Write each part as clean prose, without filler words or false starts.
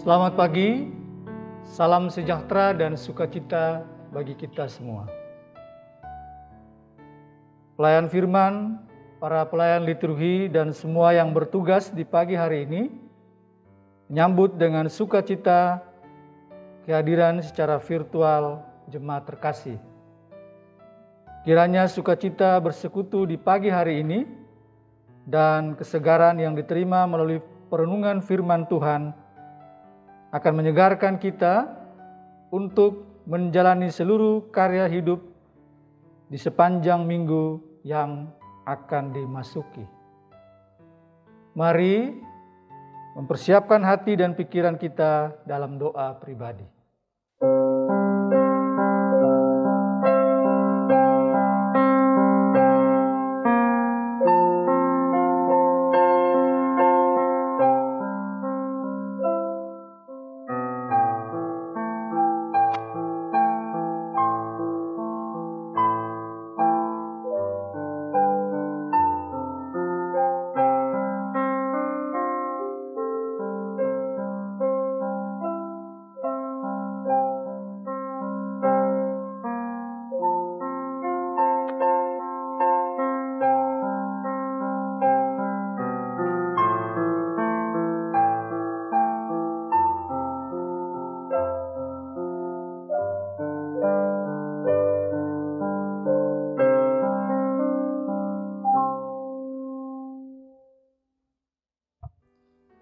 Selamat pagi, salam sejahtera dan sukacita bagi kita semua. Pelayan firman, para pelayan liturgi dan semua yang bertugas di pagi hari ini menyambut dengan sukacita kehadiran secara virtual jemaat terkasih. Kiranya sukacita bersekutu di pagi hari ini dan kesegaran yang diterima melalui perenungan firman Tuhan akan menyegarkan kita untuk menjalani seluruh karya hidup di sepanjang minggu yang akan dimasuki. Mari mempersiapkan hati dan pikiran kita dalam doa pribadi.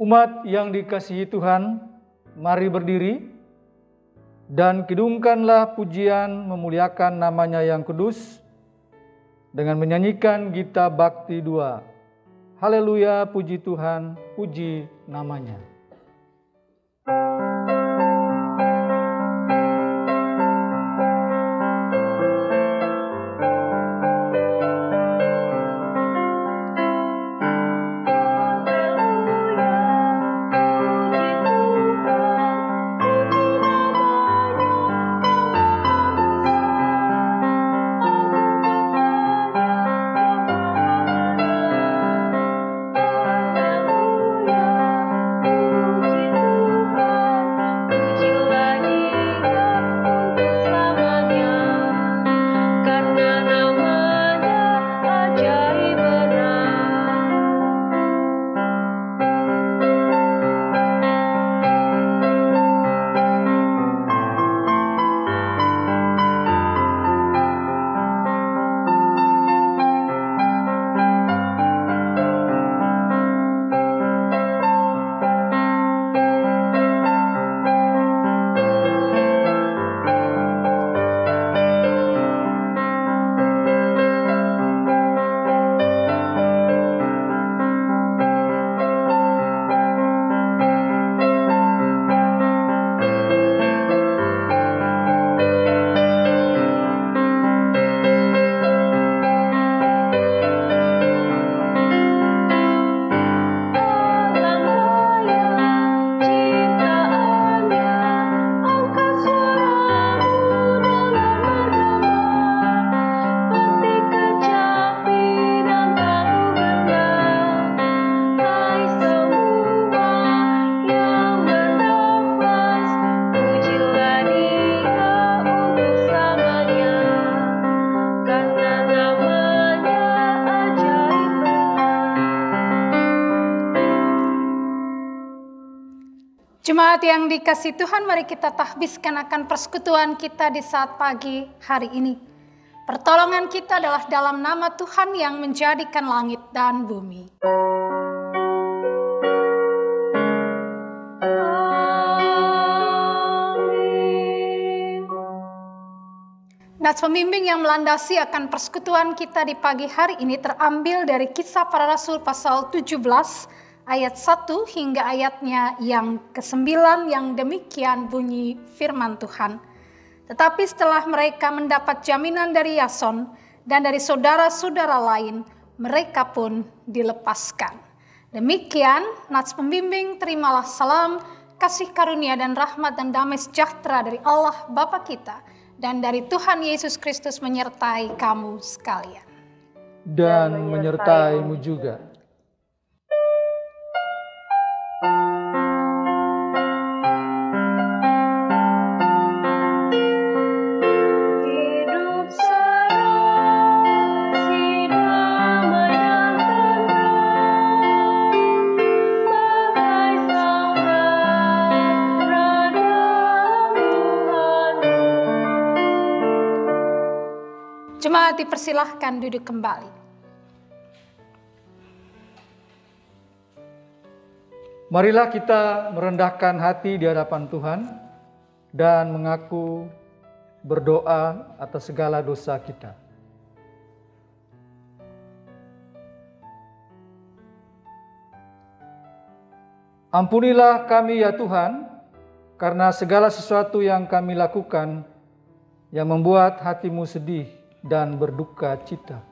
Umat yang dikasihi Tuhan, mari berdiri dan kidungkanlah pujian memuliakan namanya yang kudus dengan menyanyikan Gita Bakti 2. Haleluya, puji Tuhan, puji namanya. Jemaat yang dikasihi Tuhan, mari kita tahbiskan akan persekutuan kita di saat pagi hari ini. Pertolongan kita adalah dalam nama Tuhan yang menjadikan langit dan bumi. Nats pembimbing yang melandasi akan persekutuan kita di pagi hari ini terambil dari Kisah Para Rasul pasal 17 ayat 1 hingga ayatnya yang ke-9 yang demikian bunyi firman Tuhan. Tetapi setelah mereka mendapat jaminan dari Yason dan dari saudara-saudara lain, mereka pun dilepaskan. Demikian, Nats pembimbing, terimalah salam, kasih karunia dan rahmat dan damai sejahtera dari Allah Bapa kita dan dari Tuhan Yesus Kristus menyertai kamu sekalian. Dan menyertaimu juga. Jemaat dipersilahkan duduk kembali. Marilah kita merendahkan hati di hadapan Tuhan dan mengaku berdoa atas segala dosa kita. Ampunilah kami ya Tuhan, karena segala sesuatu yang kami lakukan yang membuat hati-Mu sedih dan berduka cita.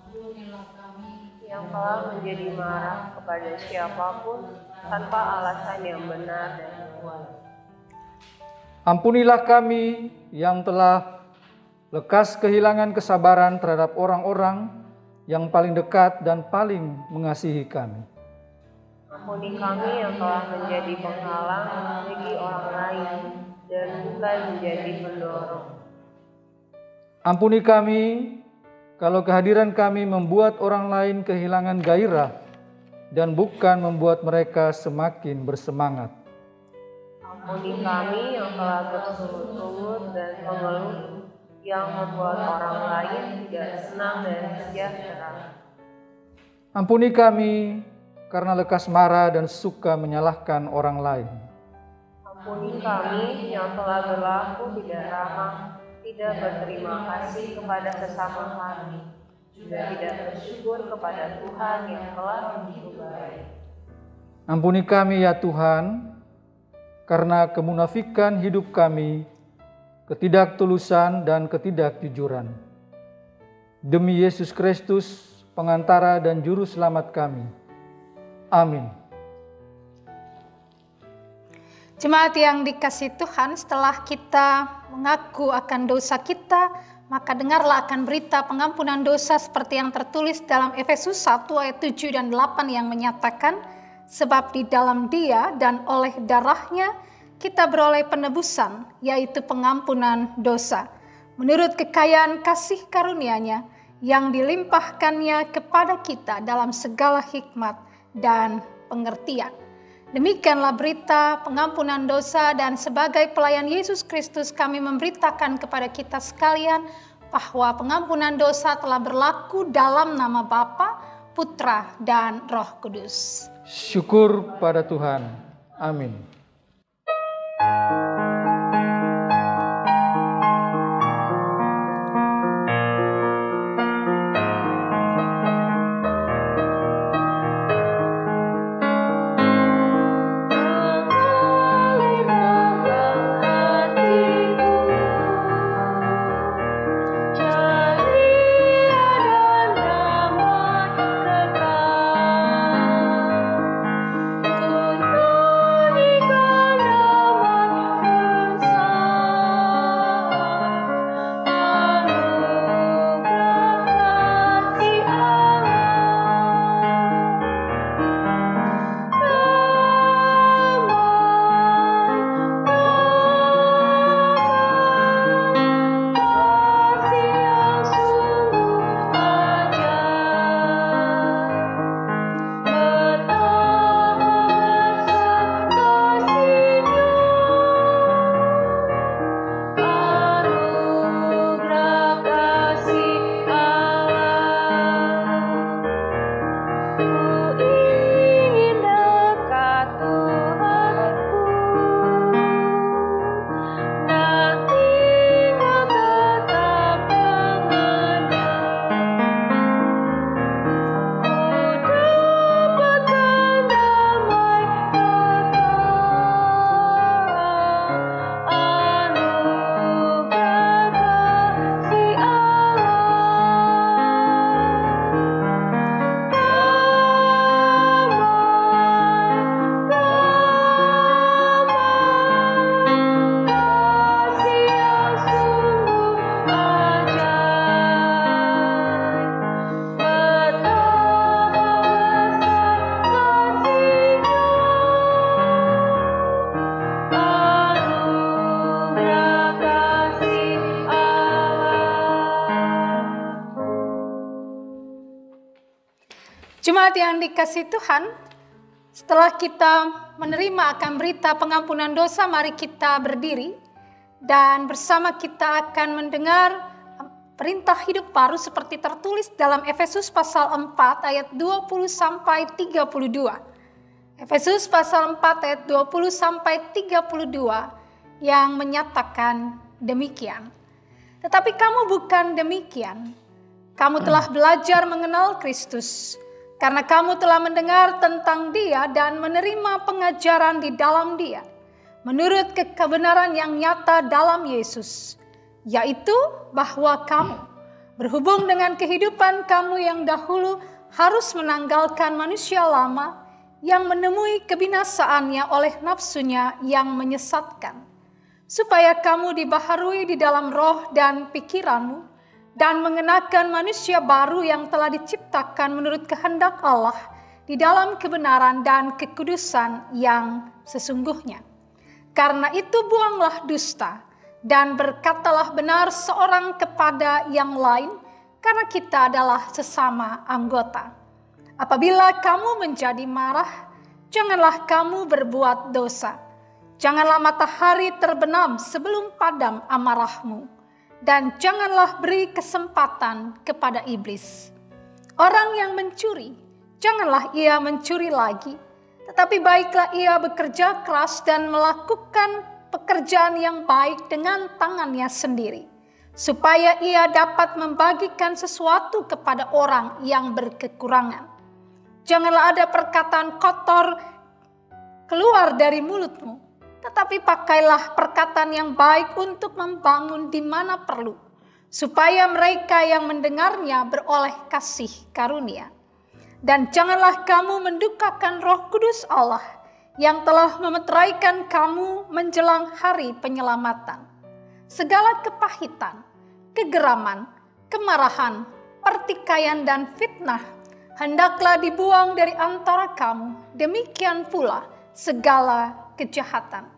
Ampunilah kami yang telah menjadi marah kepada siapapun tanpa alasan yang benar dan kuat. Ampunilah kami yang telah lekas kehilangan kesabaran terhadap orang-orang yang paling dekat dan paling mengasihi kami. Ampuni kami yang telah menjadi penghalang bagi orang lain dan bukan menjadi pendorong. Ampuni kami kalau kehadiran kami membuat orang lain kehilangan gairah dan bukan membuat mereka semakin bersemangat. Ampuni kami yang telah bersungut-sungut dan mengeluh yang membuat orang lain tidak senang dan sejahtera. Ampuni kami karena lekas marah dan suka menyalahkan orang lain. Ampuni kami yang telah berlaku tidak ramah, tidak berterima kasih kepada sesama kami, juga tidak bersyukur kepada Tuhan yang telah begitu baik. Ampuni kami ya Tuhan, karena kemunafikan hidup kami, ketidaktulusan dan ketidakjujuran. Demi Yesus Kristus, pengantara dan juru selamat kami. Amin. Jemaat yang dikasihi Tuhan, setelah kita mengaku akan dosa kita, maka dengarlah akan berita pengampunan dosa seperti yang tertulis dalam Efesus 1 ayat 7 dan 8 yang menyatakan, sebab di dalam Dia dan oleh darahnya kita beroleh penebusan, yaitu pengampunan dosa, menurut kekayaan kasih karunia-Nya yang dilimpahkannya kepada kita dalam segala hikmat dan pengertian. Demikianlah berita pengampunan dosa, dan sebagai pelayan Yesus Kristus kami memberitakan kepada kita sekalian bahwa pengampunan dosa telah berlaku dalam nama Bapa, Putra, dan Roh Kudus. Syukur pada Tuhan. Amin. Jemaat yang dikasihi Tuhan, setelah kita menerima akan berita pengampunan dosa, mari kita berdiri dan bersama kita akan mendengar perintah hidup baru seperti tertulis dalam Efesus pasal 4 ayat 20 sampai 32. Efesus pasal 4 ayat 20 sampai 32 yang menyatakan demikian. Tetapi kamu bukan demikian. Kamu telah belajar mengenal Kristus, karena kamu telah mendengar tentang Dia dan menerima pengajaran di dalam Dia, menurut kebenaran yang nyata dalam Yesus, yaitu bahwa kamu, berhubung dengan kehidupan kamu yang dahulu, harus menanggalkan manusia lama yang menemui kebinasaannya oleh nafsunya yang menyesatkan, supaya kamu dibaharui di dalam roh dan pikiranmu, dan mengenakan manusia baru yang telah diciptakan menurut kehendak Allah di dalam kebenaran dan kekudusan yang sesungguhnya. Karena itu buanglah dusta dan berkatalah benar seorang kepada yang lain, karena kita adalah sesama anggota. Apabila kamu menjadi marah, janganlah kamu berbuat dosa. Janganlah matahari terbenam sebelum padam amarahmu. Dan janganlah beri kesempatan kepada iblis. Orang yang mencuri, janganlah ia mencuri lagi, tetapi baiklah ia bekerja keras dan melakukan pekerjaan yang baik dengan tangannya sendiri, supaya ia dapat membagikan sesuatu kepada orang yang berkekurangan. Janganlah ada perkataan kotor keluar dari mulutmu, tetapi pakailah perkataan yang baik untuk membangun di mana perlu, supaya mereka yang mendengarnya beroleh kasih karunia. Dan janganlah kamu mendukakan Roh Kudus Allah yang telah memeteraikan kamu menjelang hari penyelamatan. Segala kepahitan, kegeraman, kemarahan, pertikaian dan fitnah hendaklah dibuang dari antara kamu, demikian pula segala kejahatan.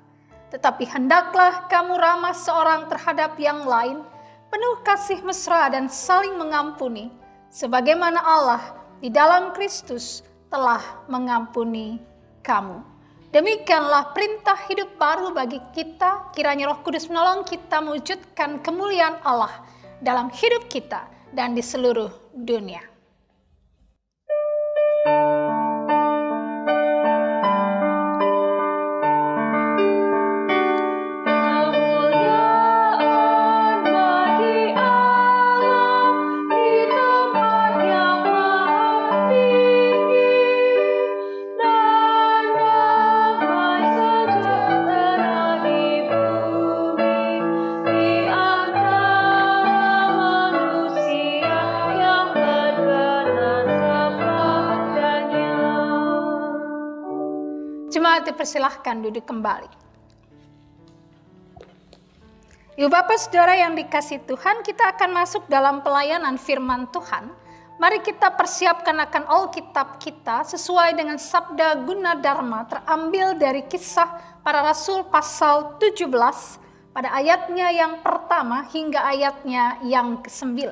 Tetapi hendaklah kamu ramah seorang terhadap yang lain, penuh kasih mesra dan saling mengampuni, sebagaimana Allah di dalam Kristus telah mengampuni kamu. Demikianlah perintah hidup baru bagi kita. Kiranya Roh Kudus menolong kita mewujudkan kemuliaan Allah dalam hidup kita dan di seluruh dunia. Jemaat dipersilahkan duduk kembali. Ibu Bapak Saudara yang dikasihi Tuhan, kita akan masuk dalam pelayanan firman Tuhan. Mari kita persiapkan akan Alkitab kita sesuai dengan sabda Gunadarma terambil dari Kisah Para Rasul pasal 17 pada ayatnya yang pertama hingga ayatnya yang ke-9.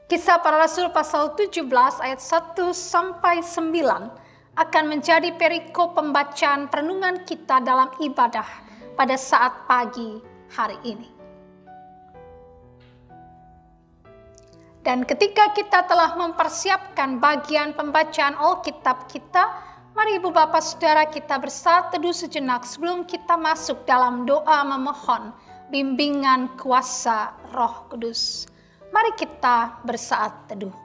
Kisah Para Rasul pasal 17 ayat 1 sampai 9 akan menjadi perikop pembacaan perenungan kita dalam ibadah pada saat pagi hari ini. Dan ketika kita telah mempersiapkan bagian pembacaan Alkitab kita, mari Ibu Bapak Saudara kita bersaat teduh sejenak sebelum kita masuk dalam doa memohon bimbingan kuasa Roh Kudus. Mari kita bersaat teduh.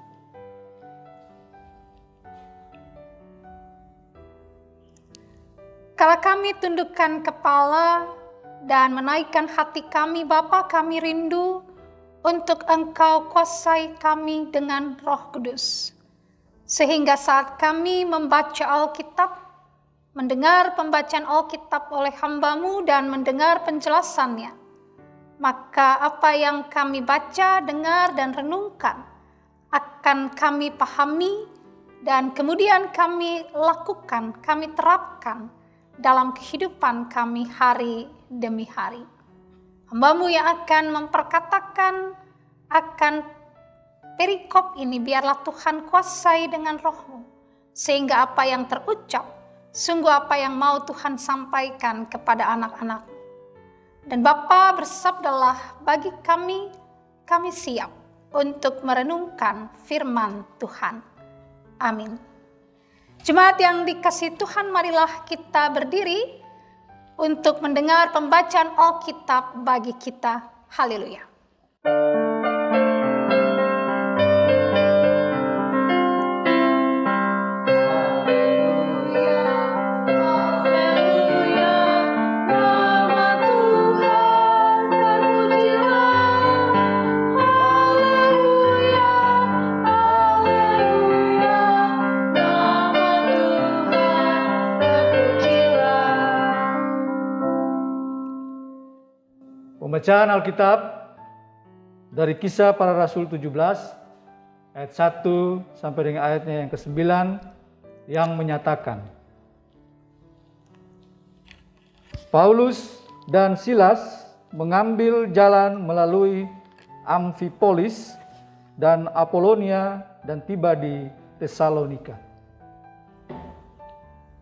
Kalau kami tundukkan kepala dan menaikkan hati kami, Bapa, kami rindu untuk Engkau kuasai kami dengan Roh Kudus. Sehingga saat kami membaca Alkitab, mendengar pembacaan Alkitab oleh hamba-Mu dan mendengar penjelasannya, maka apa yang kami baca, dengar, dan renungkan akan kami pahami dan kemudian kami lakukan, kami terapkan dalam kehidupan kami hari demi hari. Hamba-Mu yang akan memperkatakan akan perikop ini, biarlah Tuhan kuasai dengan Roh-Mu, sehingga apa yang terucap, sungguh apa yang mau Tuhan sampaikan kepada anak-anak. Dan Bapa bersabdalah bagi kami, kami siap. untuk merenungkan firman Tuhan. Amin. Jemaat yang dikasihi Tuhan, marilah kita berdiri untuk mendengar pembacaan Alkitab bagi kita. Haleluya. Pembacaan Alkitab dari Kisah Para Rasul 17 ayat 1 sampai dengan ayatnya yang ke-9 yang menyatakan, Paulus dan Silas mengambil jalan melalui Amfipolis dan Apolonia dan tiba di Tesalonika.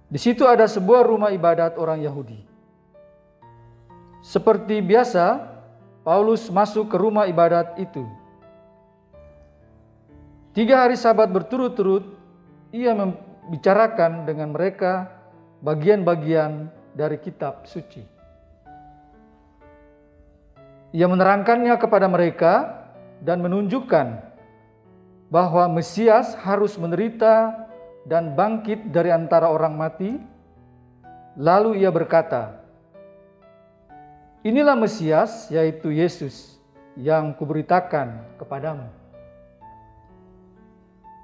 Di situ ada sebuah rumah ibadat orang Yahudi. Seperti biasa, Paulus masuk ke rumah ibadat itu. 3 hari Sabat berturut-turut, ia membicarakan dengan mereka bagian-bagian dari kitab suci. Ia menerangkannya kepada mereka dan menunjukkan bahwa Mesias harus menderita dan bangkit dari antara orang mati. Lalu ia berkata, Inilah Mesias, yaitu Yesus, yang kuberitakan kepadamu.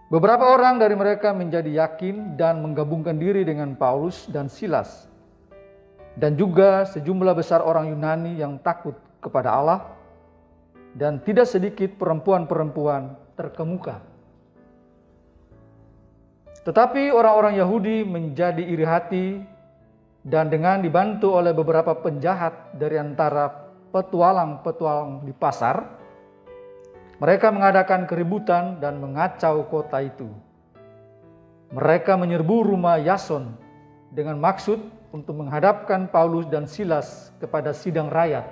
Beberapa orang dari mereka menjadi yakin dan menggabungkan diri dengan Paulus dan Silas, dan juga sejumlah besar orang Yunani yang takut kepada Allah, dan tidak sedikit perempuan-perempuan terkemuka. Tetapi orang-orang Yahudi menjadi iri hati, dan dengan dibantu oleh beberapa penjahat dari antara petualang-petualang di pasar, mereka mengadakan keributan dan mengacau kota itu. Mereka menyerbu rumah Yason dengan maksud untuk menghadapkan Paulus dan Silas kepada sidang rakyat.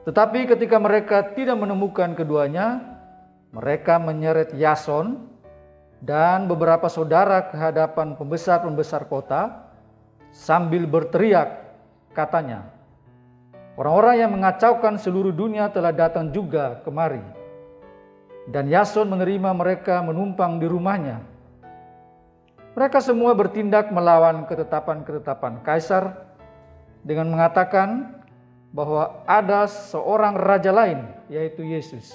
Tetapi ketika mereka tidak menemukan keduanya, mereka menyeret Yason dan beberapa saudara ke hadapan pembesar-pembesar kota sambil berteriak, katanya, orang-orang yang mengacaukan seluruh dunia telah datang juga kemari. Dan Yason menerima mereka menumpang di rumahnya. Mereka semua bertindak melawan ketetapan-ketetapan Kaisar dengan mengatakan bahwa ada seorang raja lain, yaitu Yesus.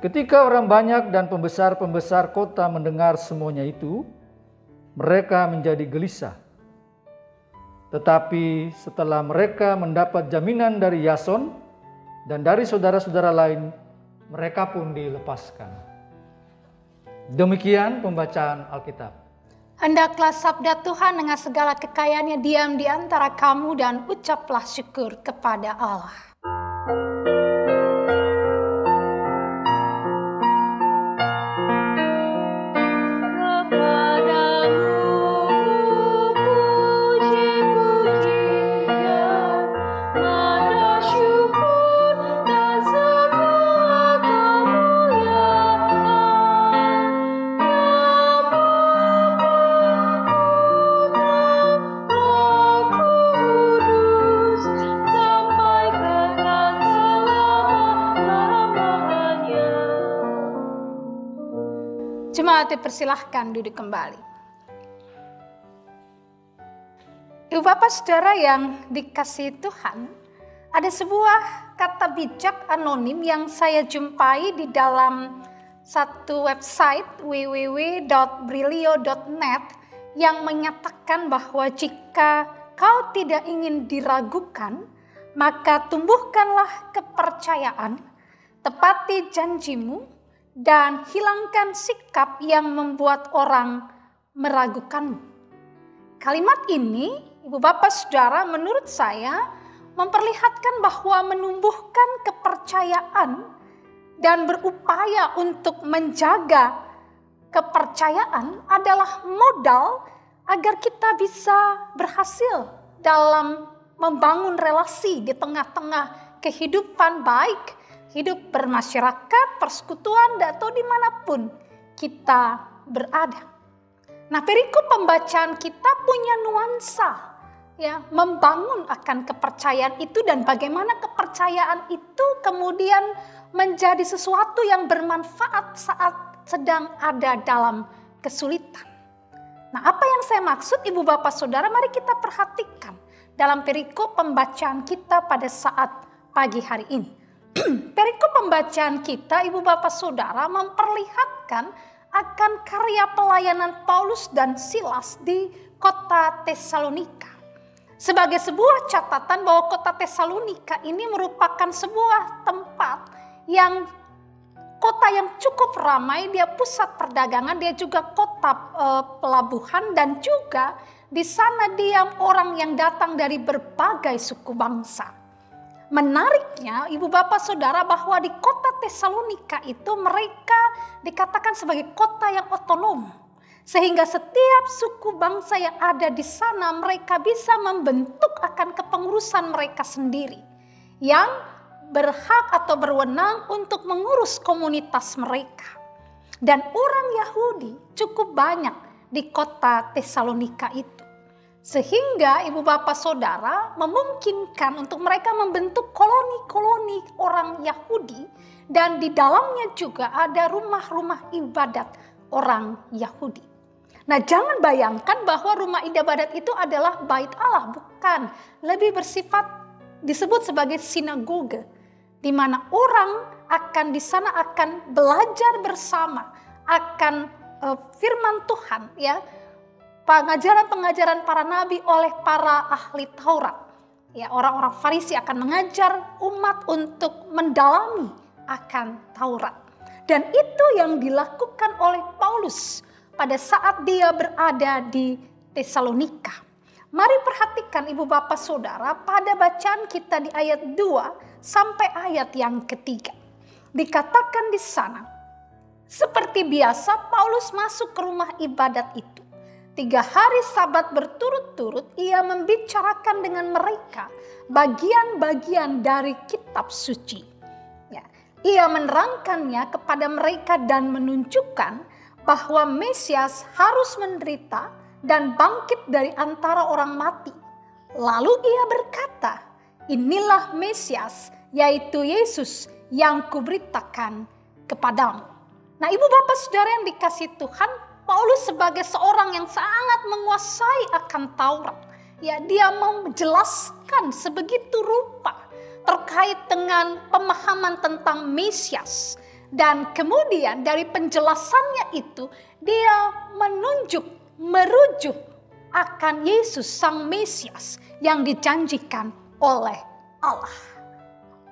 Ketika orang banyak dan pembesar-pembesar kota mendengar semuanya itu, mereka menjadi gelisah. Tetapi setelah mereka mendapat jaminan dari Yason dan dari saudara-saudara lain, mereka pun dilepaskan. Demikian pembacaan Alkitab. Hendaklah sabda Tuhan dengan segala kekayaannya diam di antara kamu dan ucaplah syukur kepada Allah. Jemaat dipersilahkan duduk kembali. Ibu Bapak Saudara yang dikasihi Tuhan, ada sebuah kata bijak anonim yang saya jumpai di dalam satu website www.brilio.net yang menyatakan bahwa jika kau tidak ingin diragukan, maka tumbuhkanlah kepercayaan, tepati janjimu, dan hilangkan sikap yang membuat orang meragukanmu. Kalimat ini, Ibu Bapak Saudara, menurut saya memperlihatkan bahwa menumbuhkan kepercayaan dan berupaya untuk menjaga kepercayaan adalah modal agar kita bisa berhasil dalam membangun relasi di tengah-tengah kehidupan baik hidup bermasyarakat, persekutuan, atau dimanapun kita berada. Nah, perikop pembacaan kita punya nuansa, ya, membangun akan kepercayaan itu dan bagaimana kepercayaan itu kemudian menjadi sesuatu yang bermanfaat saat sedang ada dalam kesulitan. Nah, apa yang saya maksud Ibu Bapak Saudara, mari kita perhatikan dalam perikop pembacaan kita pada saat pagi hari ini. Perikop pembacaan kita Ibu Bapak Saudara memperlihatkan akan karya pelayanan Paulus dan Silas di kota Tesalonika. Sebagai sebuah catatan bahwa kota Tesalonika ini merupakan sebuah tempat yang kota yang cukup ramai, dia pusat perdagangan, dia juga kota pelabuhan, dan juga di sana diam orang yang datang dari berbagai suku bangsa. Menariknya Ibu Bapak Saudara bahwa di kota Tesalonika itu mereka dikatakan sebagai kota yang otonom. Sehingga setiap suku bangsa yang ada di sana mereka bisa membentuk akan kepengurusan mereka sendiri. Yang berhak atau berwenang untuk mengurus komunitas mereka. Dan orang Yahudi cukup banyak di kota Tesalonika itu. Sehingga Ibu Bapak Saudara memungkinkan untuk mereka membentuk koloni-koloni orang Yahudi. Dan di dalamnya juga ada rumah-rumah ibadat orang Yahudi. Nah, jangan bayangkan bahwa rumah ibadat itu adalah bait Allah. Bukan, lebih bersifat disebut sebagai sinagoge. Di mana orang akan di sana akan belajar bersama akan firman Tuhan, ya. Pengajaran-pengajaran para nabi oleh para ahli Taurat. Ya, orang-orang Farisi akan mengajar umat untuk mendalami akan Taurat. Dan itu yang dilakukan oleh Paulus pada saat dia berada di Tesalonika. Mari perhatikan Ibu Bapak Saudara pada bacaan kita di ayat 2 sampai ayat yang ketiga. Dikatakan di sana, seperti biasa Paulus masuk ke rumah ibadat itu. 3 hari Sabat berturut-turut ia membicarakan dengan mereka bagian-bagian dari kitab suci. Ya, ia menerangkannya kepada mereka dan menunjukkan bahwa Mesias harus menderita dan bangkit dari antara orang mati. Lalu ia berkata, inilah Mesias, yaitu Yesus yang kuberitakan kepadamu. Nah, Ibu Bapak Saudara yang dikasihi Tuhan, Paulus sebagai seorang yang sangat menguasai akan Taurat, ya, dia menjelaskan sebegitu rupa terkait dengan pemahaman tentang Mesias. Dan kemudian dari penjelasannya itu dia merujuk akan Yesus sang Mesias yang dijanjikan oleh Allah.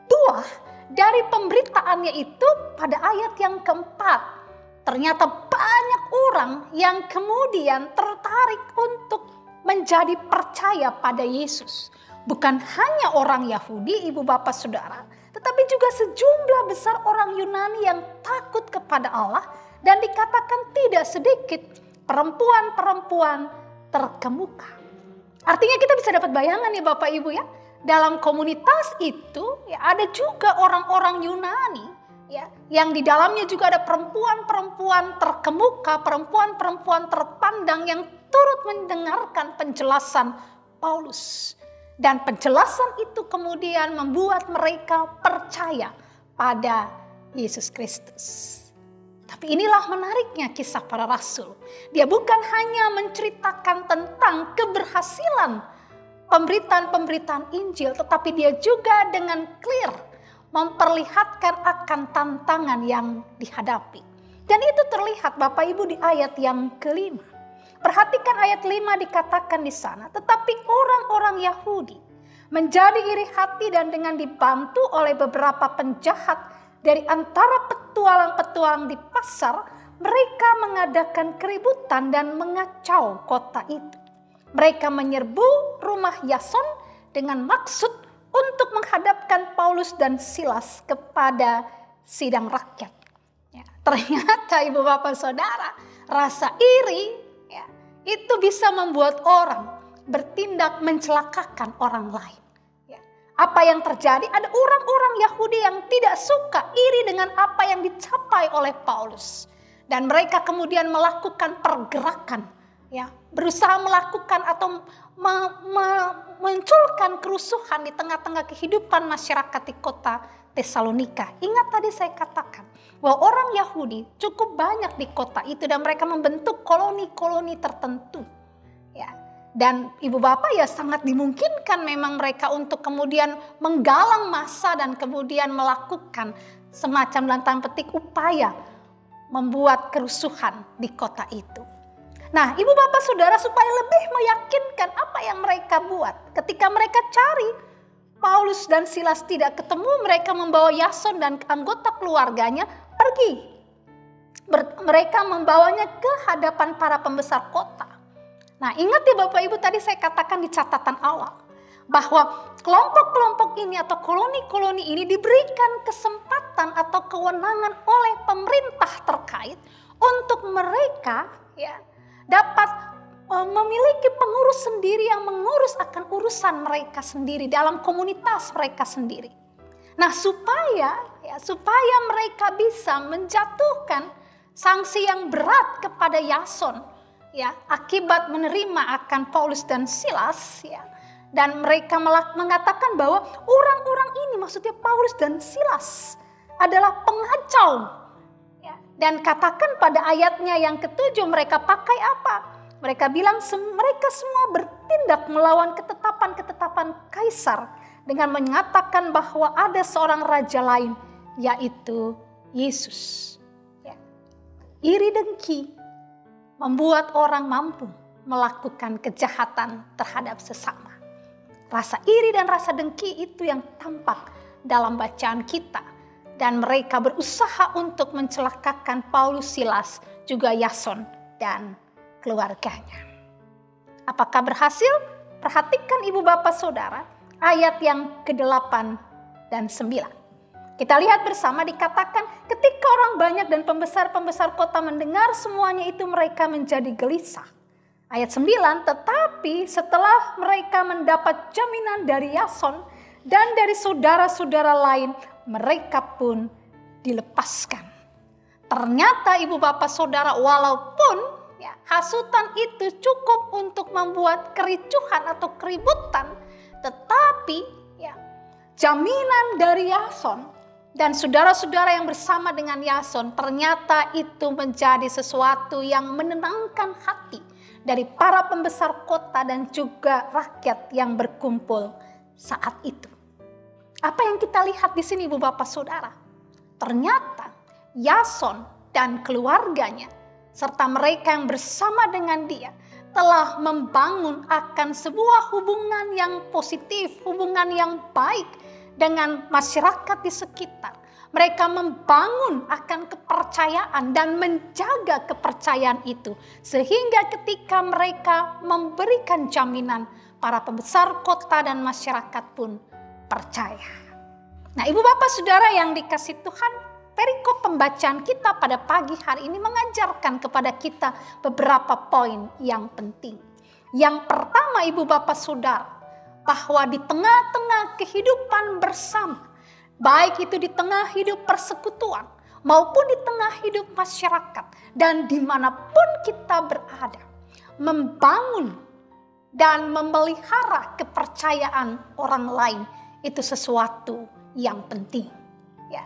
Buah dari pemberitaannya itu pada ayat yang keempat. Ternyata banyak orang yang kemudian tertarik untuk menjadi percaya pada Yesus. Bukan hanya orang Yahudi, Ibu Bapak Saudara, tetapi juga sejumlah besar orang Yunani yang takut kepada Allah. Dan dikatakan tidak sedikit perempuan-perempuan terkemuka. Artinya kita bisa dapat bayangan ya Bapak Ibu ya. Dalam komunitas itu ya ada juga orang-orang Yunani. Ya, yang di dalamnya juga ada perempuan-perempuan terkemuka, perempuan-perempuan terpandang yang turut mendengarkan penjelasan Paulus. Dan penjelasan itu kemudian membuat mereka percaya pada Yesus Kristus. Tapi inilah menariknya kisah para rasul. Dia bukan hanya menceritakan tentang keberhasilan pemberitaan-pemberitaan Injil, tetapi dia juga dengan clear memperlihatkan akan tantangan yang dihadapi. Dan itu terlihat Bapak Ibu di ayat yang kelima. Perhatikan ayat 5 dikatakan di sana. Tetapi orang-orang Yahudi menjadi iri hati dan dengan dibantu oleh beberapa penjahat dari antara petualang-petualang di pasar, mereka mengadakan keributan dan mengacau kota itu. Mereka menyerbu rumah Yason dengan maksud untuk menghadapkan Paulus dan Silas kepada sidang rakyat. Ya, ternyata Ibu Bapak Saudara, rasa iri ya, itu bisa membuat orang bertindak mencelakakan orang lain. Ya, Apa yang terjadi? Ada orang-orang Yahudi yang tidak suka, iri dengan apa yang dicapai oleh Paulus. Dan mereka kemudian melakukan pergerakan, ya, berusaha melakukan atau memunculkan kerusuhan di tengah-tengah kehidupan masyarakat di kota Tesalonika. Ingat tadi saya katakan bahwa orang Yahudi cukup banyak di kota itu dan mereka membentuk koloni-koloni tertentu. Ya. Dan ibu bapak ya sangat dimungkinkan memang mereka untuk kemudian menggalang massa dan kemudian melakukan semacam dalam tanda petik upaya membuat kerusuhan di kota itu. Nah, ibu bapak saudara, supaya lebih meyakinkan apa yang mereka buat, ketika mereka cari Paulus dan Silas tidak ketemu, mereka membawa Yason dan anggota keluarganya pergi. Mereka membawanya ke hadapan para pembesar kota. Nah, ingat ya Bapak Ibu, tadi saya katakan di catatan awal bahwa kelompok-kelompok ini atau koloni-koloni ini diberikan kesempatan atau kewenangan oleh pemerintah terkait untuk mereka ya dapat memiliki pengurus sendiri yang mengurus akan urusan mereka sendiri dalam komunitas mereka sendiri. Nah, supaya mereka bisa menjatuhkan sanksi yang berat kepada Yason ya akibat menerima akan Paulus dan Silas ya, dan mereka mengatakan bahwa orang-orang ini, maksudnya Paulus dan Silas, adalah pengacau ya. Dan katakan pada ayatnya yang ke-7 mereka pakai apa? Mereka bilang mereka semua bertindak melawan ketetapan-ketetapan Kaisar dengan menyatakan bahwa ada seorang raja lain, yaitu Yesus ya. Iri dengki membuat orang mampu melakukan kejahatan terhadap sesama. Rasa iri dan rasa dengki itu yang tampak dalam bacaan kita. Dan mereka berusaha untuk mencelakakan Paulus, Silas, juga Yason dan keluarganya. Apakah berhasil? Perhatikan ibu bapak saudara ayat yang ke-8 dan 9. Kita lihat bersama, dikatakan ketika orang banyak dan pembesar-pembesar kota mendengar semuanya itu, mereka menjadi gelisah. Ayat 9, tetapi setelah mereka mendapat jaminan dari Yason dan dari saudara-saudara lain, mereka pun dilepaskan. Ternyata ibu bapak saudara, walaupun ya, hasutan itu cukup untuk membuat kericuhan atau keributan, tetapi ya, jaminan dari Yason dan saudara-saudara yang bersama dengan Yason, ternyata itu menjadi sesuatu yang menenangkan hati dari para pembesar kota dan juga rakyat yang berkumpul saat itu. Apa yang kita lihat di sini ibu bapak saudara? Ternyata Yason dan keluarganya serta mereka yang bersama dengan dia telah membangun akan sebuah hubungan yang positif, hubungan yang baik dengan masyarakat di sekitar. Mereka membangun akan kepercayaan dan menjaga kepercayaan itu. Sehingga ketika mereka memberikan jaminan, para pembesar kota dan masyarakat pun percaya. Nah, ibu bapak saudara yang dikasih Tuhan, perikop pembacaan kita pada pagi hari ini mengajarkan kepada kita beberapa poin yang penting. Yang pertama ibu bapak saudara, bahwa di tengah-tengah kehidupan bersama, baik itu di tengah hidup persekutuan maupun di tengah hidup masyarakat dan dimanapun kita berada, membangun dan memelihara kepercayaan orang lain itu sesuatu yang penting. Ya,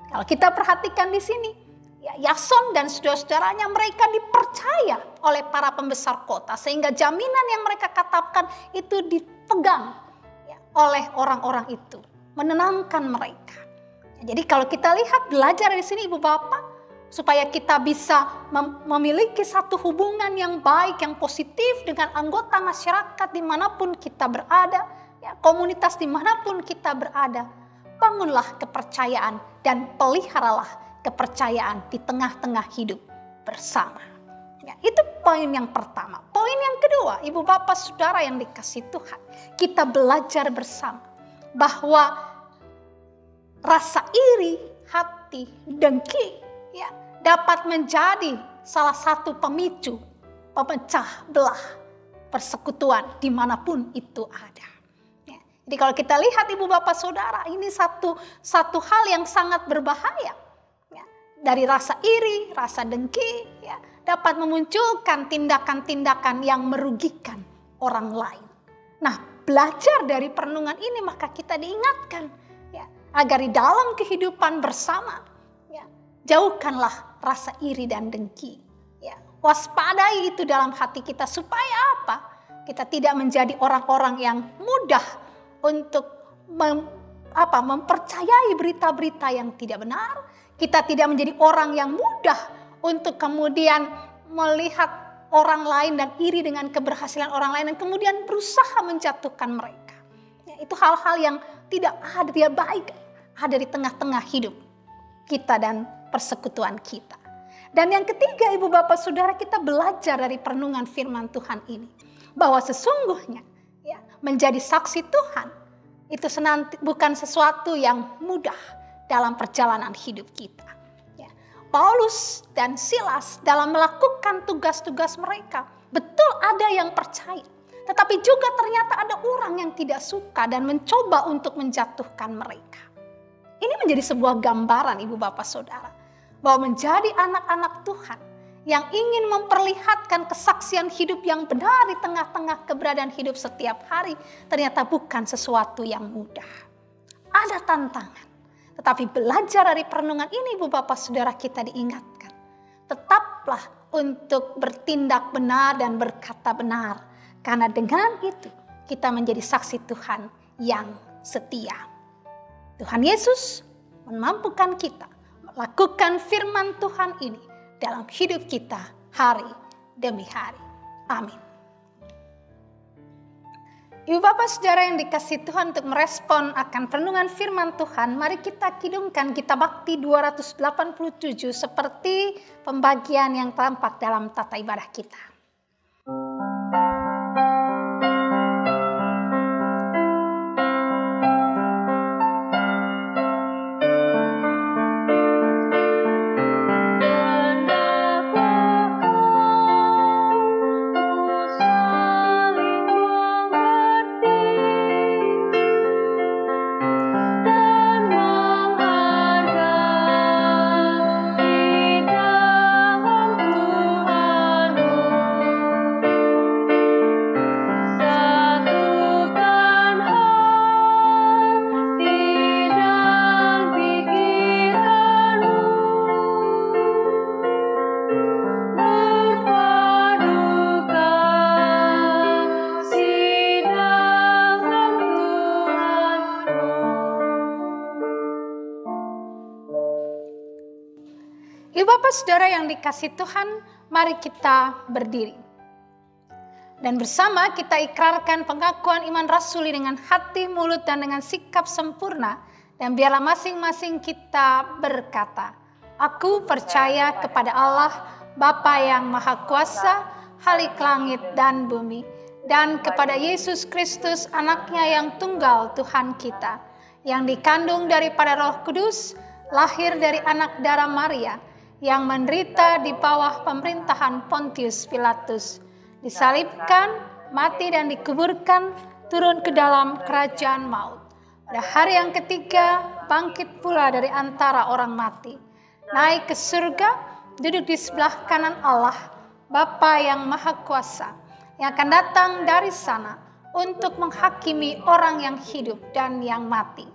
kalau kita perhatikan di sini, ya, Yason dan saudara-saudaranya mereka dipercaya oleh para pembesar kota sehingga jaminan yang mereka katakan itu dipegang ya, oleh orang-orang itu, menenangkan mereka. Jadi kalau kita lihat, belajar dari sini ibu bapak, supaya kita bisa memiliki satu hubungan yang baik, yang positif dengan anggota masyarakat dimanapun kita berada, ya, komunitas dimanapun kita berada, bangunlah kepercayaan dan peliharalah kepercayaan di tengah-tengah hidup bersama. Ya, itu poin yang pertama. Poin yang kedua, ibu bapak saudara yang dikasih Tuhan, kita belajar bersama bahwa rasa iri, hati, dengki ya, dapat menjadi salah satu pemicu pemecah belah persekutuan dimanapun itu ada. Ya, Jadi kalau kita lihat Ibu Bapak Saudara, ini satu hal yang sangat berbahaya. Ya, dari rasa iri, rasa dengki, ya, dapat memunculkan tindakan-tindakan yang merugikan orang lain. Nah, belajar dari perenungan ini maka kita diingatkan, ya, agar di dalam kehidupan bersama, ya, jauhkanlah rasa iri dan dengki. Ya, waspadai itu dalam hati kita supaya apa? Kita tidak menjadi orang-orang yang mudah untuk mempercayai berita-berita yang tidak benar. Kita tidak menjadi orang yang mudah untuk kemudian melihat orang lain dan iri dengan keberhasilan orang lain dan kemudian berusaha menjatuhkan mereka. Ya, itu hal-hal yang tidak baik ada di tengah-tengah hidup kita dan persekutuan kita. Dan yang ketiga, Ibu Bapak Saudara, kita belajar dari perenungan firman Tuhan ini bahwa sesungguhnya, ya, menjadi saksi Tuhan itu bukan sesuatu yang mudah dalam perjalanan hidup kita. Paulus dan Silas dalam melakukan tugas-tugas mereka, betul ada yang percaya. Tetapi juga ternyata ada orang yang tidak suka dan mencoba untuk menjatuhkan mereka. Ini menjadi sebuah gambaran Ibu Bapak Saudara, bahwa menjadi anak-anak Tuhan yang ingin memperlihatkan kesaksian hidup yang benar di tengah-tengah keberadaan hidup setiap hari, ternyata bukan sesuatu yang mudah. Ada tantangan. Tetapi belajar dari perenungan ini Ibu Bapak Saudara, kita diingatkan. Tetaplah untuk bertindak benar dan berkata benar. Karena dengan itu kita menjadi saksi Tuhan yang setia. Tuhan Yesus memampukan kita melakukan firman Tuhan ini dalam hidup kita hari demi hari. Amin. Ibu Bapak Saudara yang dikasihi Tuhan, untuk merespon akan perenungan firman Tuhan, mari kita kidungkan Kitab Bakti 287 seperti pembagian yang tampak dalam tata ibadah kita. Ibu Bapak Saudara yang dikasihi Tuhan, mari kita berdiri. Dan bersama kita ikrarkan pengakuan iman rasuli dengan hati, mulut, dan dengan sikap sempurna. Dan biarlah masing-masing kita berkata, aku percaya kepada Allah, Bapa yang Maha Kuasa, Khalik langit dan bumi. Dan kepada Yesus Kristus, anaknya yang tunggal Tuhan kita, yang dikandung daripada Roh Kudus, lahir dari anak darah Maria, yang menderita di bawah pemerintahan Pontius Pilatus, disalibkan, mati dan dikuburkan, turun ke dalam kerajaan maut. Pada hari yang ketiga, bangkit pula dari antara orang mati, naik ke surga, duduk di sebelah kanan Allah, Bapa yang Maha Kuasa, yang akan datang dari sana untuk menghakimi orang yang hidup dan yang mati.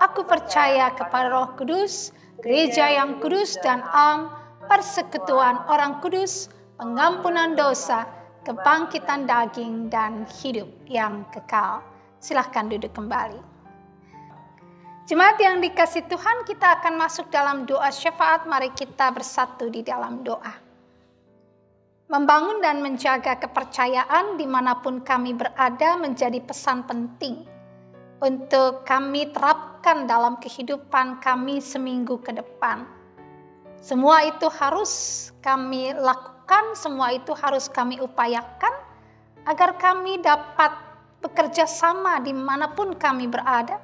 Aku percaya kepada Roh Kudus, gereja yang kudus dan am, persekutuan orang kudus, pengampunan dosa, kebangkitan daging, dan hidup yang kekal. Silahkan duduk kembali. Jemaat yang dikasihi Tuhan, kita akan masuk dalam doa syafaat. Mari kita bersatu di dalam doa. Membangun dan menjaga kepercayaan dimanapun kami berada menjadi pesan penting untuk kami terapkan dalam kehidupan kami seminggu ke depan. Semua itu harus kami lakukan, semua itu harus kami upayakan agar kami dapat bekerja sama dimanapun kami berada,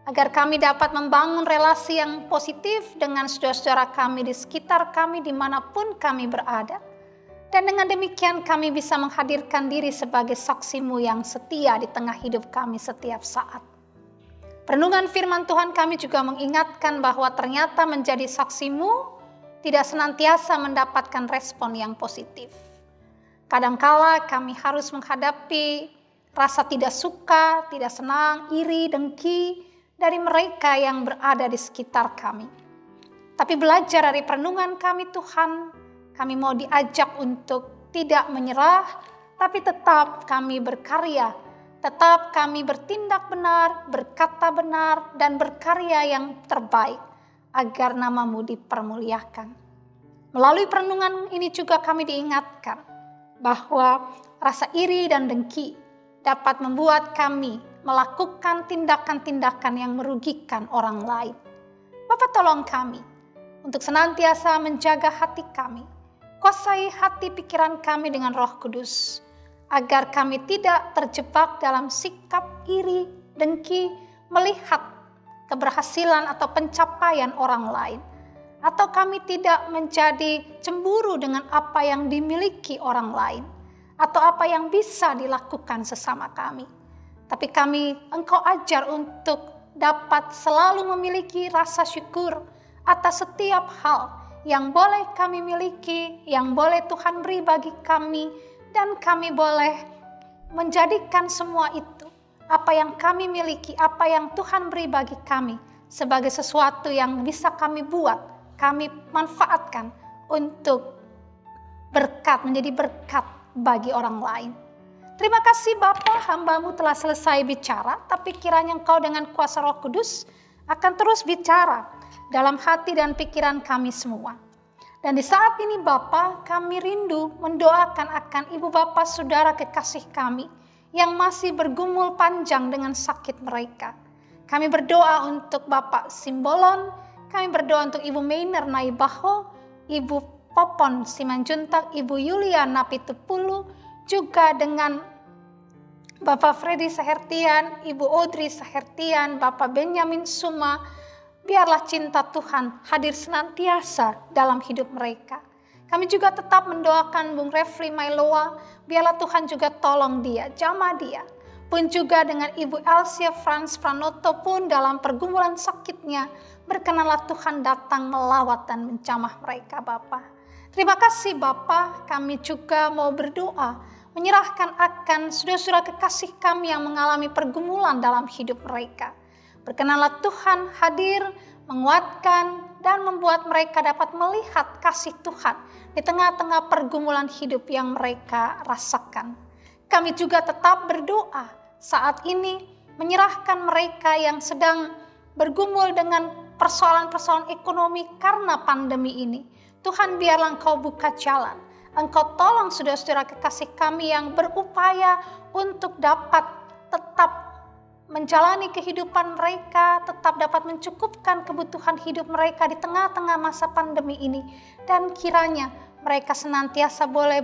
agar kami dapat membangun relasi yang positif dengan saudara-saudara kami di sekitar kami dimanapun kami berada. Dan dengan demikian kami bisa menghadirkan diri sebagai saksi-Mu yang setia di tengah hidup kami setiap saat. Renungan firman Tuhan kami juga mengingatkan bahwa ternyata menjadi saksimu tidak senantiasa mendapatkan respon yang positif. Kadangkala kami harus menghadapi rasa tidak suka, tidak senang, iri, dengki dari mereka yang berada di sekitar kami. Tapi belajar dari perenungan kami Tuhan, kami mau diajak untuk tidak menyerah, tapi tetap kami berkarya, tetap kami bertindak benar, berkata benar, dan berkarya yang terbaik agar namamu dipermuliakan. Melalui perenungan ini juga kami diingatkan bahwa rasa iri dan dengki dapat membuat kami melakukan tindakan-tindakan yang merugikan orang lain. Bapa, tolong kami untuk senantiasa menjaga hati kami, kuasai hati pikiran kami dengan Roh Kudus, agar kami tidak terjebak dalam sikap iri, dengki, melihat keberhasilan atau pencapaian orang lain, atau kami tidak menjadi cemburu dengan apa yang dimiliki orang lain, atau apa yang bisa dilakukan sesama kami. Tapi Engkau ajar untuk dapat selalu memiliki rasa syukur atas setiap hal yang boleh kami miliki, yang boleh Tuhan beri bagi kami, dan kami boleh menjadikan semua itu, apa yang kami miliki, apa yang Tuhan beri bagi kami, sebagai sesuatu yang bisa kami buat, kami manfaatkan untuk menjadi berkat bagi orang lain. Terima kasih Bapa, hamba-Mu telah selesai bicara, tapi kiranya Engkau dengan kuasa Roh Kudus akan terus bicara dalam hati dan pikiran kami semua. Dan di saat ini Bapa, kami rindu mendoakan akan ibu bapa saudara kekasih kami yang masih bergumul panjang dengan sakit mereka. Kami berdoa untuk Bapak Simbolon, kami berdoa untuk Ibu Mainer Naibaho, Ibu Popon Simanjuntak, Ibu Yulia Napitupulu, juga dengan Bapak Freddy Sahertian, Ibu Audrey Sahertian, Bapak Benyamin Suma. Biarlah cinta Tuhan hadir senantiasa dalam hidup mereka. Kami juga tetap mendoakan Bung Refli Mailoa, biarlah Tuhan juga tolong dia, jamah dia. Pun juga dengan Ibu Elsia Franz Pranoto pun dalam pergumulan sakitnya, berkenanlah Tuhan datang melawat dan menjamah mereka Bapa. Terima kasih Bapa, kami juga mau berdoa, menyerahkan akan saudara-saudara kekasih kami yang mengalami pergumulan dalam hidup mereka. Berkenanlah Tuhan hadir, menguatkan, dan membuat mereka dapat melihat kasih Tuhan di tengah-tengah pergumulan hidup yang mereka rasakan. Kami juga tetap berdoa saat ini menyerahkan mereka yang sedang bergumul dengan persoalan-persoalan ekonomi karena pandemi ini. Tuhan, biarlah Engkau buka jalan. Engkau tolong saudara-saudara kekasih kami yang berupaya untuk dapat tetap menjalani kehidupan mereka, tetap dapat mencukupkan kebutuhan hidup mereka di tengah-tengah masa pandemi ini. Dan kiranya mereka senantiasa boleh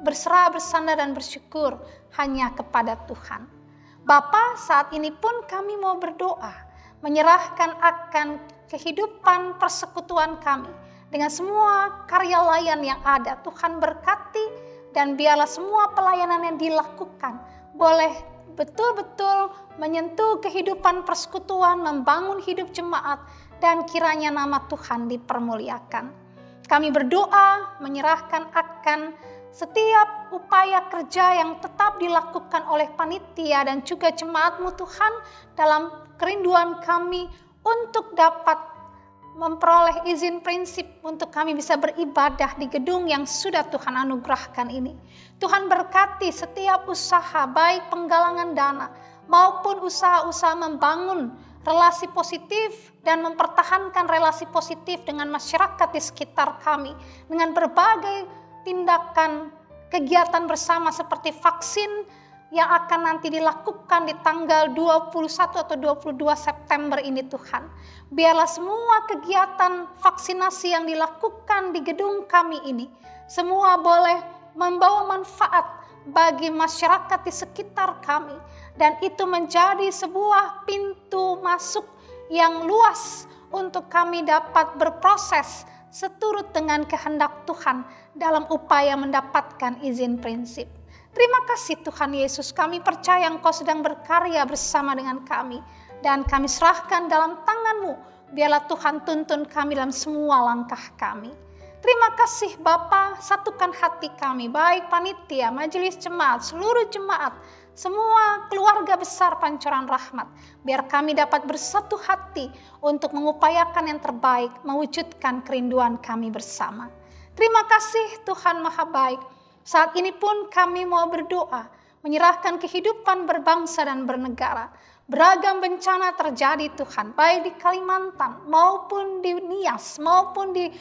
berserah, bersandar, dan bersyukur hanya kepada Tuhan. Bapa, saat ini pun kami mau berdoa, menyerahkan akan kehidupan persekutuan kami dengan semua karya layan yang ada. Tuhan berkati, dan biarlah semua pelayanan yang dilakukan boleh betul-betul menyentuh kehidupan persekutuan, membangun hidup jemaat, dan kiranya nama Tuhan dipermuliakan. Kami berdoa menyerahkan akan setiap upaya kerja yang tetap dilakukan oleh panitia dan juga jemaat-Mu Tuhan, dalam kerinduan kami untuk dapat memperoleh izin prinsip untuk kami bisa beribadah di gedung yang sudah Tuhan anugerahkan ini. Tuhan berkati setiap usaha, baik penggalangan dana maupun usaha-usaha membangun relasi positif dan mempertahankan relasi positif dengan masyarakat di sekitar kami dengan berbagai tindakan kegiatan bersama seperti vaksin yang akan nanti dilakukan di tanggal 21 atau 22 September ini Tuhan. Biarlah semua kegiatan vaksinasi yang dilakukan di gedung kami ini, semua boleh membawa manfaat bagi masyarakat di sekitar kami. Dan itu menjadi sebuah pintu masuk yang luas untuk kami dapat berproses seturut dengan kehendak Tuhan dalam upaya mendapatkan izin prinsip. Terima kasih Tuhan Yesus, kami percaya Engkau sedang berkarya bersama dengan kami. dan kami serahkan dalam tangan-Mu. Biarlah Tuhan tuntun kami dalam semua langkah kami. Terima kasih Bapa, satukan hati kami, baik panitia, majelis jemaat, seluruh jemaat, semua keluarga besar Pancoran Rahmat. Biar kami dapat bersatu hati untuk mengupayakan yang terbaik, mewujudkan kerinduan kami bersama. Terima kasih Tuhan Maha Baik. Saat ini pun kami mau berdoa, menyerahkan kehidupan berbangsa dan bernegara. Beragam bencana terjadi Tuhan, baik di Kalimantan maupun di Nias, maupun di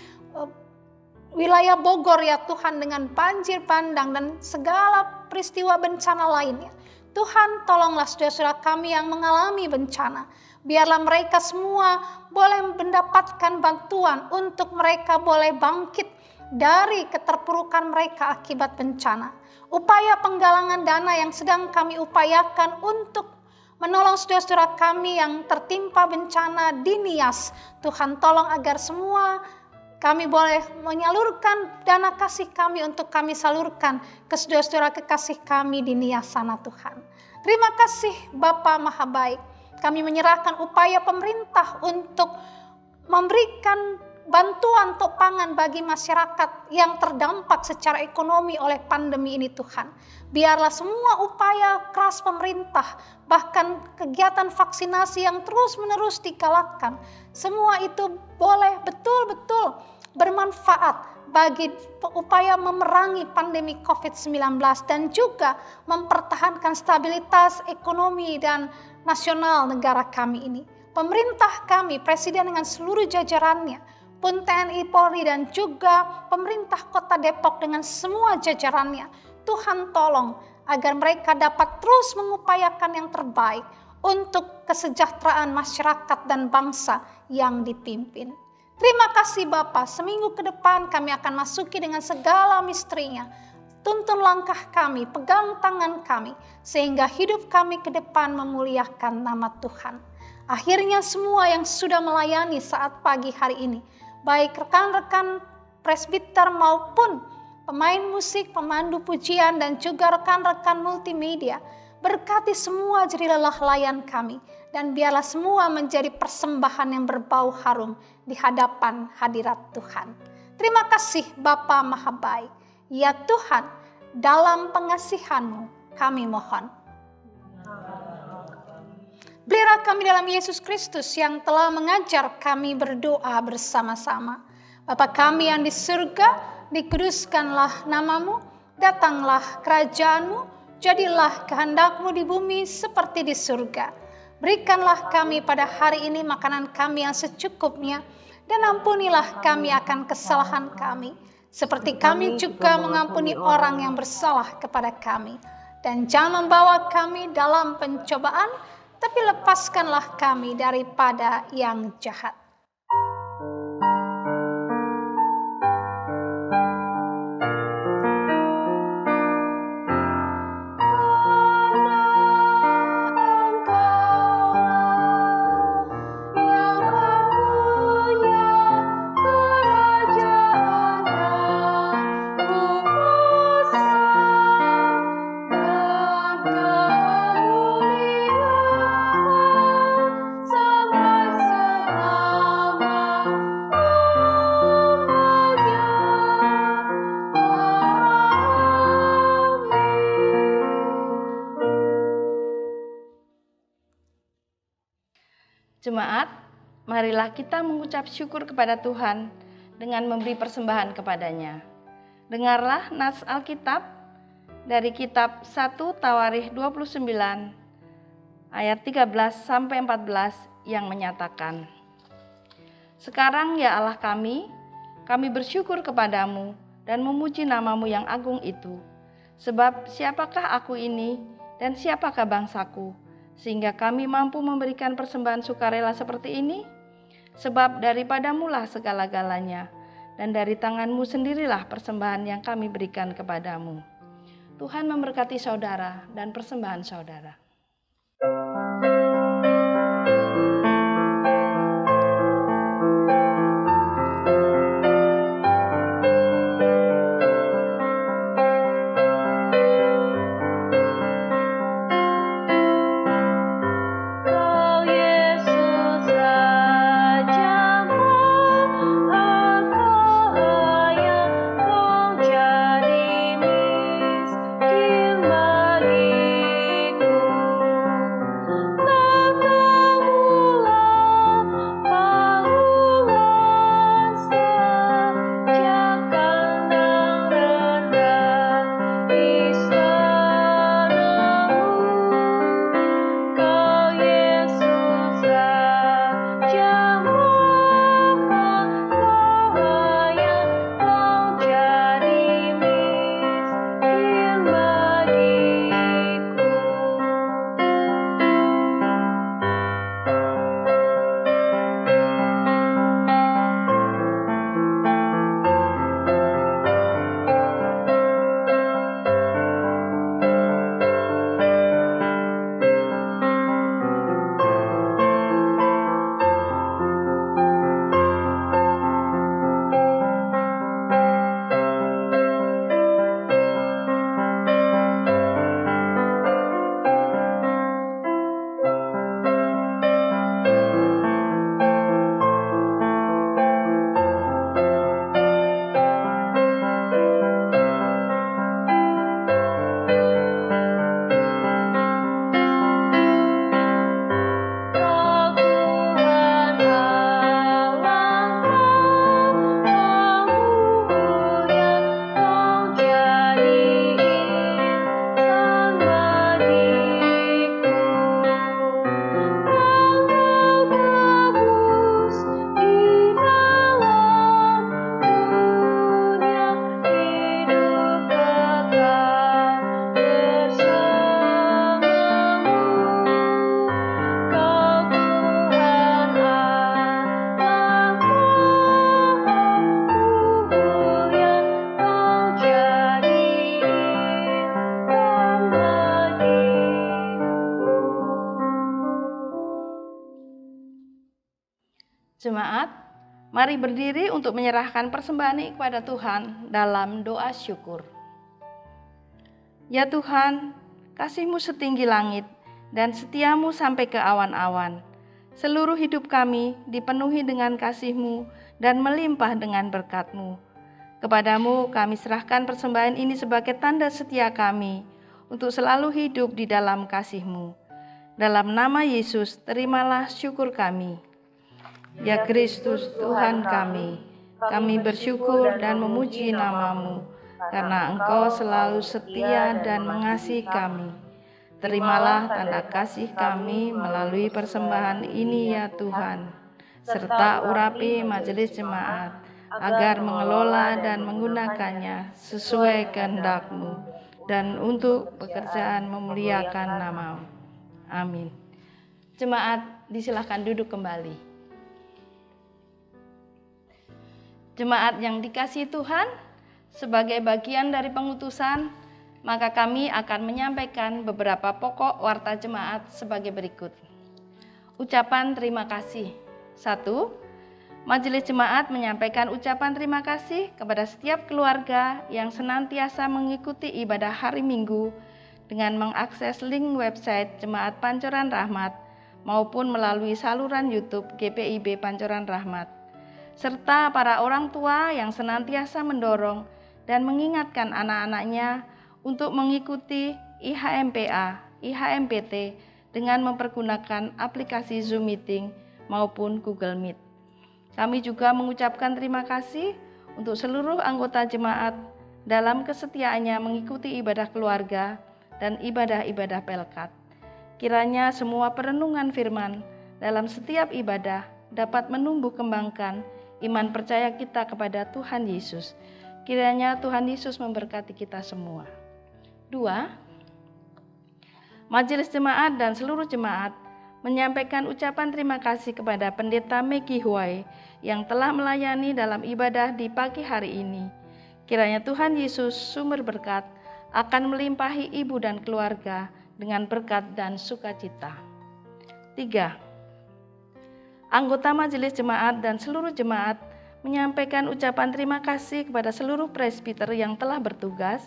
wilayah Bogor ya Tuhan, dengan banjir bandang dan segala peristiwa bencana lainnya. Tuhan, tolonglah saudara-saudara kami yang mengalami bencana. Biarlah mereka semua boleh mendapatkan bantuan untuk mereka boleh bangkit dari keterpurukan mereka akibat bencana. Upaya penggalangan dana yang sedang kami upayakan untuk menolong saudara-saudara kami yang tertimpa bencana di Nias. Tuhan, tolong agar semua kami boleh menyalurkan dana kasih kami untuk kami salurkan ke saudara-saudara kekasih kami di Nias sana Tuhan. Terima kasih Bapa Maha Baik. Kami menyerahkan upaya pemerintah untuk memberikan bantuan untuk pangan bagi masyarakat yang terdampak secara ekonomi oleh pandemi ini Tuhan. Biarlah semua upaya keras pemerintah, bahkan kegiatan vaksinasi yang terus-menerus digalakkan, semua itu boleh betul-betul bermanfaat bagi upaya memerangi pandemi COVID-19 dan juga mempertahankan stabilitas ekonomi dan nasional negara kami ini. Pemerintah kami, Presiden dengan seluruh jajarannya, pun TNI Polri dan juga pemerintah Kota Depok dengan semua jajarannya, Tuhan tolong agar mereka dapat terus mengupayakan yang terbaik untuk kesejahteraan masyarakat dan bangsa yang dipimpin. Terima kasih Bapa, seminggu ke depan kami akan masuki dengan segala misterinya. Tuntun langkah kami, pegang tangan kami, sehingga hidup kami ke depan memuliakan nama Tuhan. Akhirnya semua yang sudah melayani saat pagi hari ini, baik rekan-rekan presbiter maupun pemain musik, pemandu pujian, dan juga rekan-rekan multimedia, berkati semua jeri lelah layan kami, dan biarlah semua menjadi persembahan yang berbau harum di hadapan hadirat Tuhan. Terima kasih Bapa Maha Baik. Ya Tuhan, dalam pengasihan-Mu kami mohon. Pelihara kami dalam Yesus Kristus yang telah mengajar kami berdoa bersama-sama. Bapa kami yang di surga, dikuduskanlah nama-Mu, datanglah kerajaan-Mu, jadilah kehendak-Mu di bumi seperti di surga. Berikanlah kami pada hari ini makanan kami yang secukupnya, dan ampunilah kami akan kesalahan kami, seperti kami juga mengampuni orang yang bersalah kepada kami. Dan jangan membawa kami dalam pencobaan, tapi lepaskanlah kami daripada yang jahat. Jemaat, marilah kita mengucap syukur kepada Tuhan dengan memberi persembahan kepadanya. Dengarlah nas Alkitab dari kitab 1 Tawarikh 29 ayat 13 sampai 14 yang menyatakan, "Sekarang ya Allah kami bersyukur kepadamu dan memuji nama-Mu yang agung itu. Sebab siapakah aku ini dan siapakah bangsaku, sehingga kami mampu memberikan persembahan sukarela seperti ini? Sebab daripadamu lah segala-galanya, dan dari tangan-Mu sendirilah persembahan yang kami berikan kepadamu." Tuhan memberkati saudara dan persembahan saudara. Kau Mari berdiri untuk menyerahkan persembahan ini kepada Tuhan dalam doa syukur. Ya Tuhan, kasih-Mu setinggi langit dan setia-Mu sampai ke awan-awan. Seluruh hidup kami dipenuhi dengan kasih-Mu dan melimpah dengan berkat-Mu. Kepadamu kami serahkan persembahan ini sebagai tanda setia kami untuk selalu hidup di dalam kasih-Mu. Dalam nama Yesus, terimalah syukur kami. Ya Kristus Tuhan kami bersyukur dan memuji nama-Mu, karena Engkau selalu setia dan mengasihi kami. Terimalah tanda kasih kami melalui persembahan ini ya Tuhan, serta urapi majelis jemaat, agar mengelola dan menggunakannya sesuai kehendak-Mu, dan untuk pekerjaan memuliakan nama-Mu. Amin. Jemaat disilahkan duduk kembali. Jemaat yang dikasihi Tuhan, sebagai bagian dari pengutusan, maka kami akan menyampaikan beberapa pokok warta jemaat sebagai berikut. Ucapan terima kasih. 1. Majelis Jemaat menyampaikan ucapan terima kasih kepada setiap keluarga yang senantiasa mengikuti ibadah hari Minggu dengan mengakses link website Jemaat Pancoran Rahmat maupun melalui saluran YouTube GPIB Pancoran Rahmat, serta para orang tua yang senantiasa mendorong dan mengingatkan anak-anaknya untuk mengikuti IHMPA, IHMPT dengan mempergunakan aplikasi Zoom Meeting maupun Google Meet. Kami juga mengucapkan terima kasih untuk seluruh anggota jemaat dalam kesetiaannya mengikuti ibadah keluarga dan ibadah-ibadah Pelkat. Kiranya semua perenungan firman dalam setiap ibadah dapat menumbuh kembangkan iman percaya kita kepada Tuhan Yesus. Kiranya Tuhan Yesus memberkati kita semua. 2. Majelis Jemaat dan seluruh jemaat menyampaikan ucapan terima kasih kepada Pendeta Maggie Huai yang telah melayani dalam ibadah di pagi hari ini. Kiranya Tuhan Yesus sumber berkat akan melimpahi ibu dan keluarga dengan berkat dan sukacita. 3. Anggota Majelis Jemaat dan seluruh jemaat menyampaikan ucapan terima kasih kepada seluruh presbiter yang telah bertugas,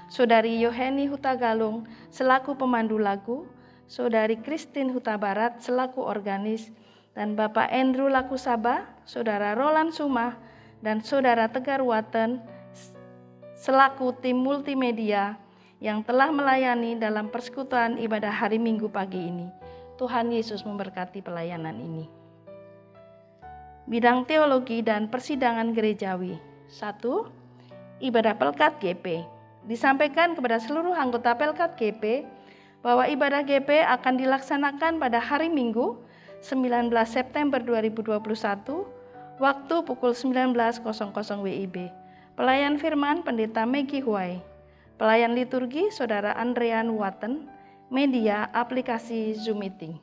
Saudari Yoheni Huta Galung selaku pemandu lagu, Saudari Christine Huta Barat selaku organis, dan Bapak Andrew Lakusaba, Saudara Roland Sumah, dan Saudara Tegar Waten selaku tim multimedia yang telah melayani dalam persekutuan ibadah hari Minggu pagi ini. Tuhan Yesus memberkati pelayanan ini. Bidang teologi dan persidangan gerejawi. 1. Ibadah Pelkat GP. Disampaikan kepada seluruh anggota Pelkat GP bahwa ibadah GP akan dilaksanakan pada hari Minggu 19 September 2021 waktu pukul 19.00 WIB. Pelayan firman Pendeta Maggie Huai. Pelayan liturgi Saudara Andrean Waten. Media aplikasi Zoom Meeting.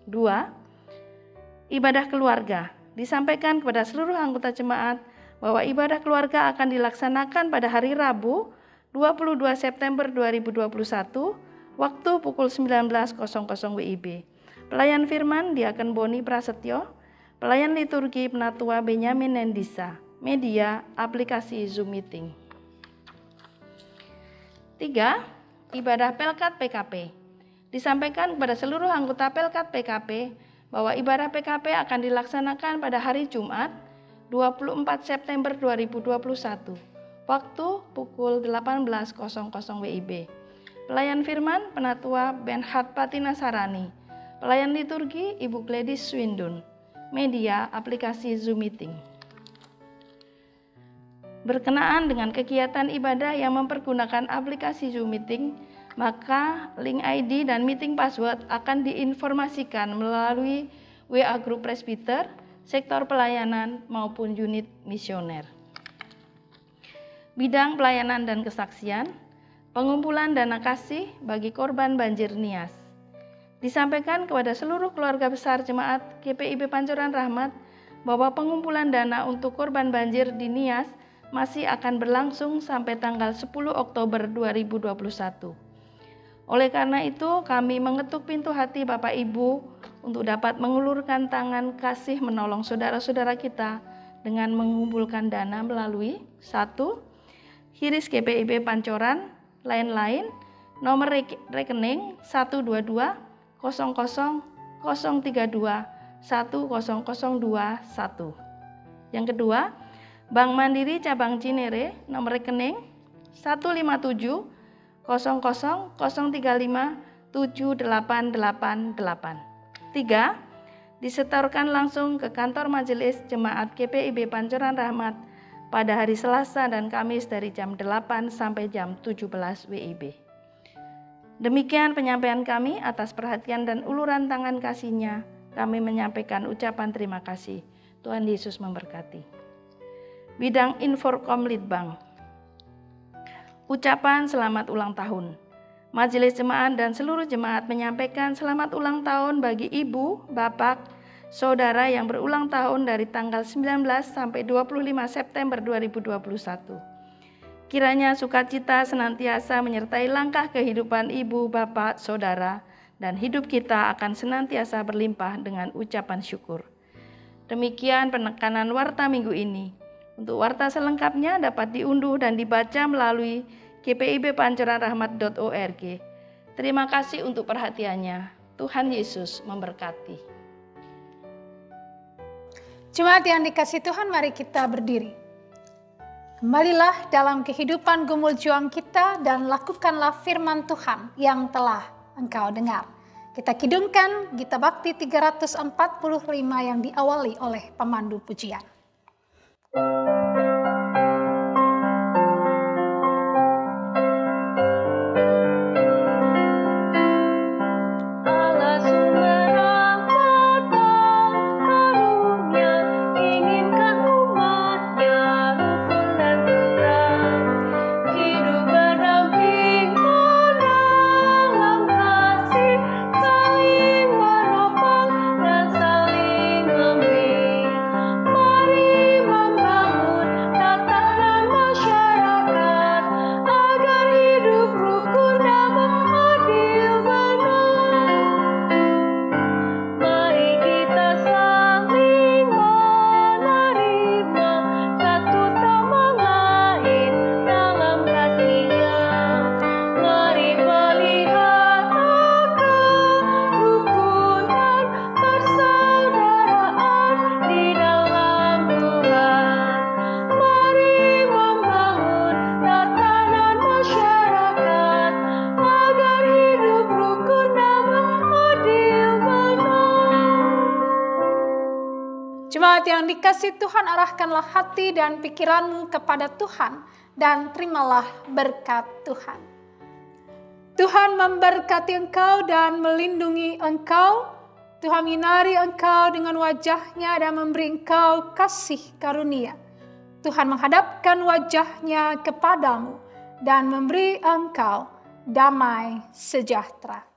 2. Ibadah keluarga. Disampaikan kepada seluruh anggota jemaat bahwa ibadah keluarga akan dilaksanakan pada hari Rabu 22 September 2021 waktu pukul 19.00 WIB. Pelayan firman Diaken Boni Prasetyo, pelayan liturgi Penatua Benyamin Nendisa, media aplikasi Zoom Meeting. 3. Ibadah Pelkat PKP. Disampaikan kepada seluruh anggota Pelkat PKP bahwa ibadah PKP akan dilaksanakan pada hari Jumat 24 September 2021 waktu pukul 18.00 WIB. Pelayan firman Penatua Benhard Patinasarani, pelayan liturgi Ibu Gladys Swindun, media aplikasi Zoom Meeting. Berkenaan dengan kegiatan ibadah yang mempergunakan aplikasi Zoom Meeting, maka link ID dan meeting password akan diinformasikan melalui WA Grup Presbiter, sektor pelayanan maupun unit misioner. Bidang pelayanan dan kesaksian, pengumpulan dana kasih bagi korban banjir Nias. Disampaikan kepada seluruh keluarga besar jemaat GPIB Pancoran Rahmat bahwa pengumpulan dana untuk korban banjir di Nias masih akan berlangsung sampai tanggal 10 Oktober 2021. Oleh karena itu, kami mengetuk pintu hati Bapak Ibu untuk dapat mengulurkan tangan kasih menolong saudara-saudara kita dengan mengumpulkan dana melalui 1. Hiris GPIB Pancoran, lain-lain, nomor rekening 122 00 032 10021. Yang kedua, Bank Mandiri Cabang Cinere, nomor rekening 157 00 035 7888. 3. Disetorkan langsung ke kantor Majelis Jemaat GPIB Pancoran Rahmat pada hari Selasa dan Kamis dari jam 8 sampai jam 17 WIB. Demikian penyampaian kami. Atas perhatian dan uluran tangan kasih-Nya, kami menyampaikan ucapan terima kasih. Tuhan Yesus memberkati. Bidang Inforkom Litbang. Ucapan selamat ulang tahun. Majelis Jemaat dan seluruh jemaat menyampaikan selamat ulang tahun bagi ibu, bapak, saudara yang berulang tahun dari tanggal 19 sampai 25 September 2021. Kiranya sukacita senantiasa menyertai langkah kehidupan ibu, bapak, saudara, dan hidup kita akan senantiasa berlimpah dengan ucapan syukur. Demikian penekanan warta minggu ini. Untuk warta selengkapnya dapat diunduh dan dibaca melalui gpibpancoranrahmat.org. Terima kasih untuk perhatiannya. Tuhan Yesus memberkati. Jemaat yang dikasihi Tuhan, mari kita berdiri. Kembalilah dalam kehidupan gumul juang kita dan lakukanlah firman Tuhan yang telah engkau dengar. Kita kidungkan Gita Bakti 345 yang diawali oleh pemandu pujian. Jemaat yang dikasihi Tuhan, arahkanlah hati dan pikiranmu kepada Tuhan dan terimalah berkat Tuhan. Tuhan memberkati engkau dan melindungi engkau. Tuhan menyinari engkau dengan wajah-Nya dan memberi engkau kasih karunia. Tuhan menghadapkan wajah-Nya kepadamu dan memberi engkau damai sejahtera.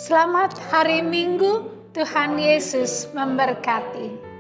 Selamat hari Minggu, Tuhan Yesus memberkati.